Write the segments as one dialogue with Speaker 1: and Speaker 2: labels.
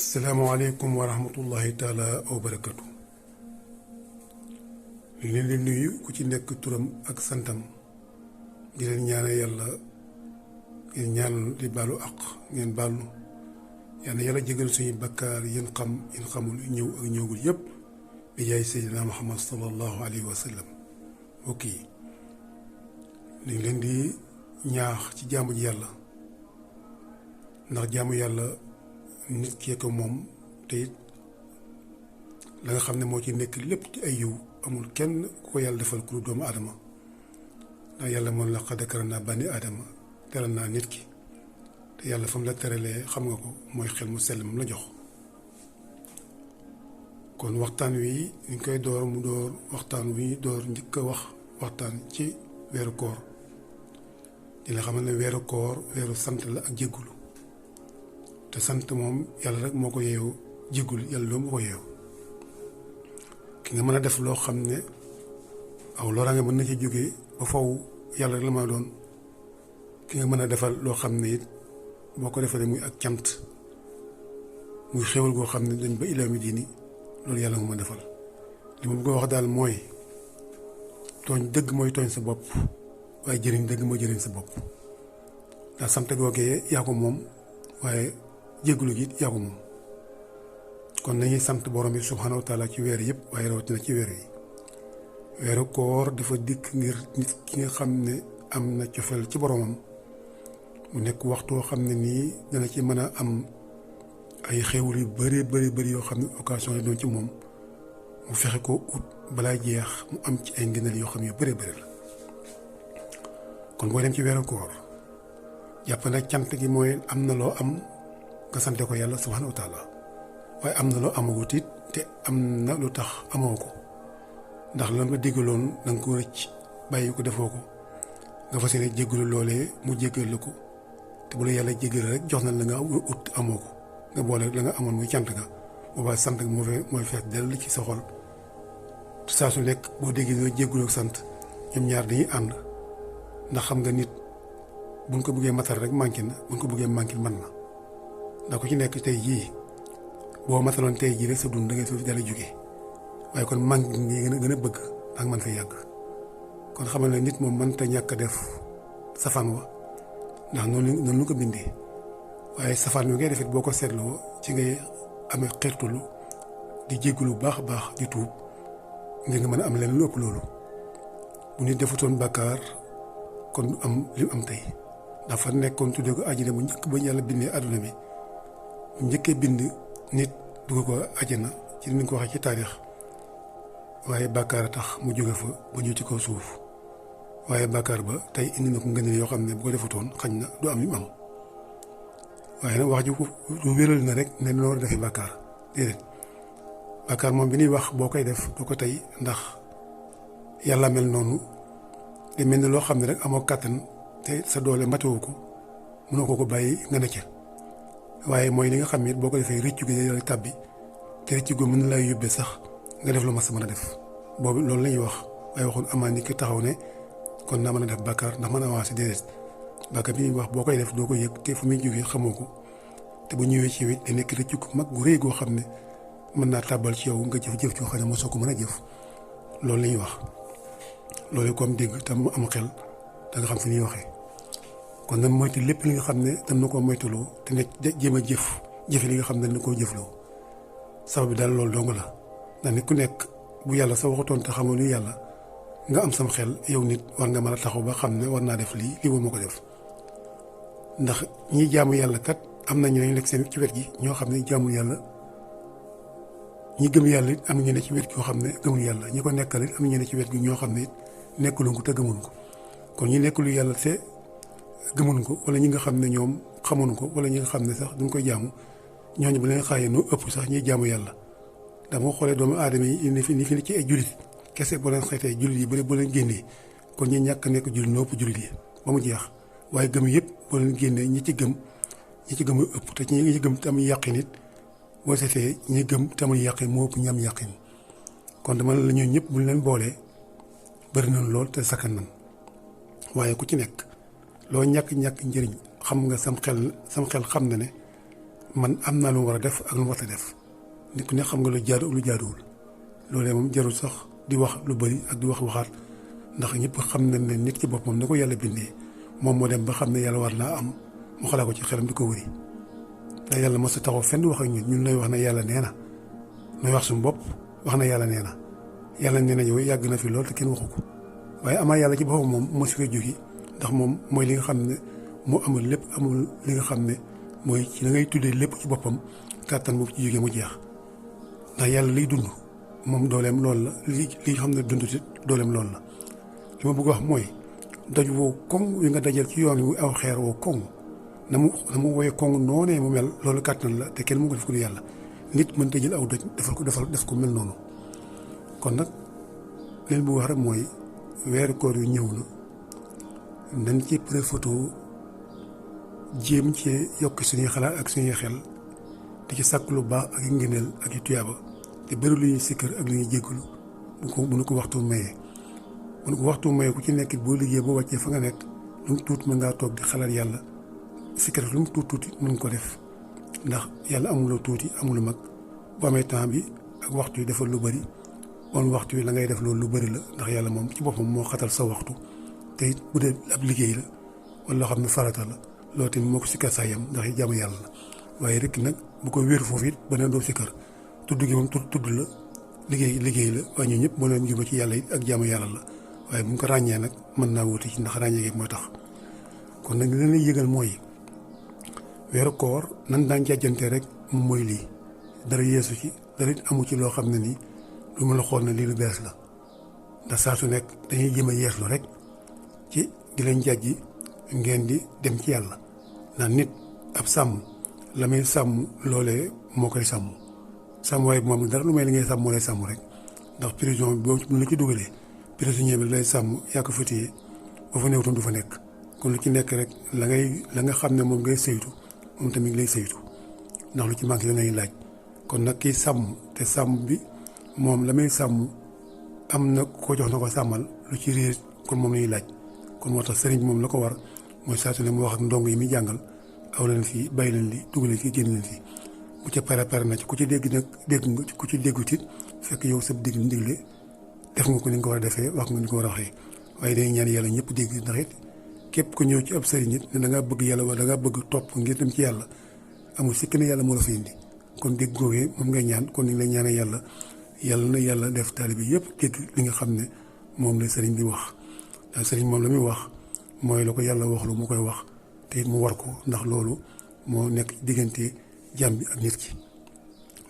Speaker 1: asalaamaaleykum wa rahmatullahi taala wa barakatu. li leen di nuyu ku ci nekk turam ak santam di leen ñaanal yàlla ngeen ñaan di baalu àq ngeen baalu yàlla jégal suñu bakkaar yéen xam yéen xamul ñëw ak ñëwul yépp bi jaay seydina muhammad sallallahu alayhi wa sallam. mbokk yi ñu leen di ñaax ci jaamu ji yàlla ndax jaamu yàlla nit kee ko moom te it la nga xam ne moo ci nekk lépp ci ay yiw amul kenn ku ko yàlla defal ku doomu aadama ndax yàlla moom la qad karramnaa bani aadama teral naa nit ki te yàlla fa mu la teralee xam nga ko mooy xel mu sell moom la jox. kon waxtaan wi ñu koy door mu door waxtaan wi door njëkk a wax waxtaan ci weeru koor dina xamal ne weeru koor weeru sant la ak jéggulu te sant moom yàlla rek moo ko yeewoo jéggul yàlla doo moo ko yeew ki nga mën a def loo xam ne aw loraange mën na ci jógee ba faw yàlla rek la ma doon ki nga mën a defal loo xam ne it boo ko defalee muy ak cant muy xéwal goo xam ne dañ ba ilaa mi diini loolu yàlla nga ma defal li ma bëgg a wax daal mooy tooñ dëgg mooy tooñ sa bopp waaye jëriñ dëgg mooy jëriñ sa bopp ndax sant googee yaa ko moom waaye jéggulu gi yaa ko moom kon nañuy sant borom bi subhanahu wa taala ci weer yëpp waaye rawatina ci weer yi. weeru koor dafa dikk ngir nit ki nga xam ne am na cofeel ci boromam mu nekk waxtu woo xam ne nii dana ci mën a am ay xéwal yu bëri yoo xam ne occasion yi doon ci moom mu fexe ko ut balaa jeex mu am ci ay ngëneel yoo xam ne yu bëri la. kon booy dem ci weeru koor jàpp na cant gi mooy am na loo am nga sante ko yàlla subhanahu wa taala waaye am na loo amagut it te am na lu tax amoo ko ndax lan nga déggaloon da nga ko rëcc bàyyi ko defoo ko nga fas yéene jéggalu loolee mu jéggal la ko te bu la yàlla jéggal rek jox na la nga ut amoo ko nga boole la nga amoon muy cant nga boobaa sant nga mooy fees dell ci sa xol saa su nekk boo déggee nga jéggalu sant ñoom ñaar dañuy ànd ndax xam nga nit buñ ko bëggee matal rek manqué na buñ ko bëggee manqué man na ndax ku ci nekk tey jii boo mataloon tey jii rek sa dund da ngay fi dala jóge waaye kon manqué ngi gën a bëgg ak man fay yàgg kon xamal ne nit moom mënta ñàkk a def safaan wa ndax noonu lu ko bindee waaye safaan wi ngay defit boo ko seetloo ci ngay amee xeertulu di jéggulu baax a baax di tuub ngir nga mën a am leen lu ëpp loolu bu nit defutoon bàkkaar kon du am li am tey dafa nekkoon tuddee ko àjjana bu njëkk ba yàlla bindee àdduna bi bu njëkkee bind nit dugg ko àjjana ci ni nga ko waxee ci taarix waaye bàkkaar a tax mu jóge fa ba ñëw ci kaw suuf waaye bàkkaar ba tey indi na ko ngëneel yoo xam ne bu ko defutoon xañ na du am li mu am waaye nag wax ju ko lu wéral na rek ne noo war a defee bàkkaar déedéet bàkkaar moom bi ñuy wax boo koy def doo ko tey ndax yàlla mel noonu te mel ni loo xam ne rek amoo kàttan te sa doole matewu ko mënoo ko bàyyi nga ne ca waaye mooy li nga xam ne boo ko defee rëccu gi yàlla tàbbi te rëccu gi mën na lay yóbbee sax nga def lu mas mën a def boobu loolu la ñuy wax waaye waxoon amaan ni ki taxaw ne kon naa mën a def bàkkaar ndax mën a avancé déedéet bàkkaar bi ñuy wax boo koy def doo ko yëg te fu muy jógee xamoo ko te bu ñëwee ci wet da nekk rëccu ko mag gu rëy goo xam ne mën naa tàbbal ci yow nga jëf-jëf joo xam ne mosoo ko mën a jëf loolu la ñuy wax loolu comme dégg te mu am xel da nga xam fi ñuy waxee kon nag moytu lépp li nga xam ne dañ na koo moytuloo te nekk jéem a jëfe li nga xam ne dañ na koo jëfloo sabab bi daal loolu dong la ndax nit ku nekk bu yàlla sa waxutoon te xamoo ni yàlla nga am sam xel yow nit war nga mën a taxaw ba xam ne war naa def lii war ma ko def ndax ñi jaamu yàlla kat am na ñu ne nekk seen ci wet gi ñoo xam ne jaamul yàlla ñi gëm yàlla it am na ñu ne ci wet gi yoo xam ne gëmul yàlla ñi ko nekkal it am na ñu ne ci wet gi ñoo xam ne it nekkuluñ ko te gëmuñ ko kon ñi nekkulu yàlla te gëmuñ ko wala ñi nga xam ne ñoom xamuñ ko wala ñi nga xam ne sax duñ koy jaamu ñooñu bu leen xaayee noo ëpp sax ñuy jaamu yàlla ndax moo xoolee doomu aadama yi ni fi ci ay jullit kese boo leen xeetee jullit yi bëri boo leen génnee kon ñi ñàkk nekk jullit noo ëpp jullit yi ba mu jeex waaye gëm yëpp boo leen génnee ñi ci gëm ëpp te ñi ci gëm te am yàqin it boo seetee ñi gëm te amul yàqin moo ëpp ñi am yàqin kon dama la ñoo ñëpp buñ leen boolee bëri nañ lool te sakkan nañ waaye ku ci nekk loo ñàkk njëriñ xam nga sam xel xam na ne man am naa lu mu war a def ak lu mu war a def nit ku ne xam nga lu jaadu ak lu jaaduwul loolee moom jarul sax di wax lu bëri ak di wax waxaat ndax ñëpp xam nañ ne nit ci boppam ni ko yàlla bindee moom moo dem ba xam ne yàlla war naa am mu xalaat ko ci xelam di ko wëri te yàlla mos a taxaw fenn wax ak ñun lay wax ne yàlla nee na nooy wax suñu bopp wax na yàlla nee na yàlla nee na yow yàgg na fi lool te kenn waxu ko waaye amaa yàlla ci boppam moom moo si fay jógi ndax moom mooy li nga xam ne moo amul lépp amul li nga xam ne mooy ci la ngay tuddee lépp ci boppam kàttan boobu ci jógee mu jeex ndax yàlla liy dund moom dooleem loolu la li xam ne dund ci dooleem loolu la li ma bëgg wax mooy doj woo koŋ wi nga dajal ci yoon wi aw xeer woo koŋ na mu woyee koŋ noonee mu mel loolu kàttan la te kenn mu ko def ko du yàlla nit mën ta jël aw doj def ko mel noonu kon nag leen bu wax rek mooy weeru koor yu ñëw na nañ ci profité jéem ci yokk suñuy xalaat ak suñuy xel di ci sàkk lu baax ak ngëneel ak yu tuyaaba te bëri lu ñuy sikkër ak lu ñuy jéggalu bu nu ko waxtu mayee bu nu ko waxtu mayee ku ci nekk boo liggéey boo wàccee fa nga nekk lu mu tuuti mën ngaa toog di xalaat yàlla sikkër lu mu tuuti mën ko def ndax yàlla amuloo tuuti amuloo mag bu amee temps bi ak waxtu yi defal lu bëri bon waxtu wi la ngay def loolu lu bëri la ndax yàlla moom ci boppam moo xatal sa waxtu te it bu dee ab liggéey la wala loo xam ne farata la loolu tamit moo ko sikkar saa yam ndax yi jaamu yàlla la waaye rek nag bu ko wéeru foofu it ba ne doo sikkar tudd gi moom tudd la liggéey la waaye ñun ñëpp moo leen jublu ci yàlla it ak jaamu yàlla la waaye bu ñu ko ràññee nag mën naa wuti ci ndax ràññee gi mooy tax kon nag li leen yëgal mooy weeru koor nan daan jàjjante rek moom mooy lii dara yeesu ci dara it amu ci loo xam ne nii lu ma la xool ne lii lu bees la ndax saa su nekk dañuy jëm a yeeslu rek ci di leen jàjji ngeen di dem ci yàlla ndax nit ab sàmm la muy sàmm loolee moo koy sàmm sàmm waaye moom dara lu may li ngay sàmm moo lay sàmm rek ndax prison bi boo la ci dugalee prisonnier bi lay sàmm yaa ko fa téye boo fa néewtoon du fa nekk kon lu ci nekk rek la nga xam ne moom ngay saytu moom tamit lay saytu ndax lu ci manqué la ngay laaj kon nag kii sàmm te sàmm bi moom la muy sàmm am na ko jox na ko sàmmal lu ci réer kon moom lañuy laaj kon moo tax sëriñ bi moom la ko war mooy saa su ne mu wax ak ndongo yi muy jàngal aw leen fii bàyyi leen li dugg leen fii génn leen fii bu ca pare na ci ku ci dégg nag dégg nga ku ci déggut it fekk yow sa dégg ndigle def nga ko ni nga ko war a defee wax nga ni nga ko war a waxee waaye dañuy ñaan yàlla ñëpp dégg ndax it képp ku ñëw ci ab sëriñ it ne da ngaa bëgg yàlla wala da ngaa bëgg topp ngir dem ci yàlla amul sikk ne yàlla moo la fa indi kon dégg googee moom ngay ñaan kon ni nga lay ñaanee yàlla na yàlla def taalibe yëpp dégg li nga xam ne moom la sëriñ bi wax ndax sëriñ moom la muy wax mooy la ko yàlla wax lu mu koy wax te it mu war ko ndax loolu moo nekk diggante jàmm bi ak nit ki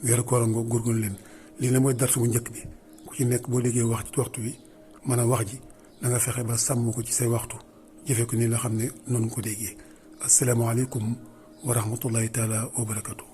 Speaker 1: weeru koor nga góorgóorlu leen lii la mooy darsu bu njëkk bi ku ci nekk boo déggee wax ci waxtu wi mën a wax ji da nga fexe ba sàmm ko ci say waxtu jëfee ko ni la xam ne noonu ko déggee asalaamaaleykum wa rahmatullahi taala wa barakatu